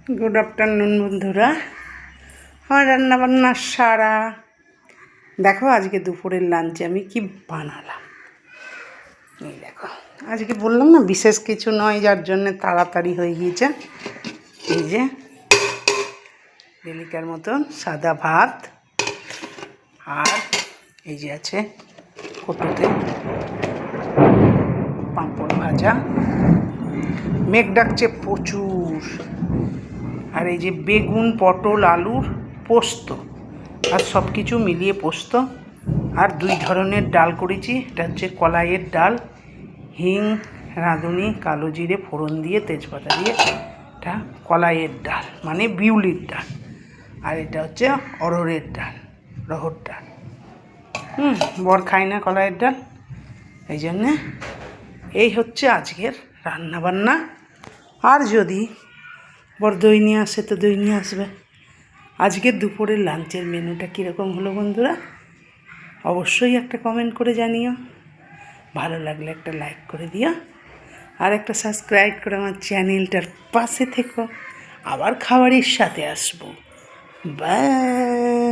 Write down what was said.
Good afternoon বন্ধুরা। আমার রান্নাবান্না সারা দেখো। আজকে দুপুরের লাঞ্চে আমি কি বানালাম এই দেখো। আজকে বললাম না বিশেষ কিছু নয়, যার জন্যে তাড়াতাড়ি হয়ে গিয়েছে। এই যে ডেলিকার মতন সাদা ভাত, আর এই যে আছে কটুতে পাঁপড় ভাজা, মেঘ ডাকছে প্রচুর, আর এই যে বেগুন পটল আলুর পোস্ত, আর সব কিছু মিলিয়ে পোস্ত, আর দুই ধরনের ডাল করেছি। এটা হচ্ছে কলাইয়ের ডাল, হিং রাঁধুনি কালো জিরে ফোড়ন দিয়ে তেজপাতা দিয়ে, এটা কলাইয়ের ডাল মানে বিউলির ডাল। আর এটা হচ্ছে অরহরের ডাল, রহর ডাল। বর খায় না কলাইয়ের ডাল, এই জন্যে এই হচ্ছে আজকের রান্নাবান্না। আর যদি বর দই নিয়ে আসে তো দই নিয়ে আসবে। আজকের দুপুরের লাঞ্চের মেনুটা কীরকম হলো বন্ধুরা, অবশ্যই একটা কমেন্ট করে জানিও। ভালো লাগলে একটা লাইক করে দিও, আর একটা সাবস্ক্রাইব করে আমার চ্যানেলটার পাশে থেকো। আবার খাবারের সাথে আসবো। বাই।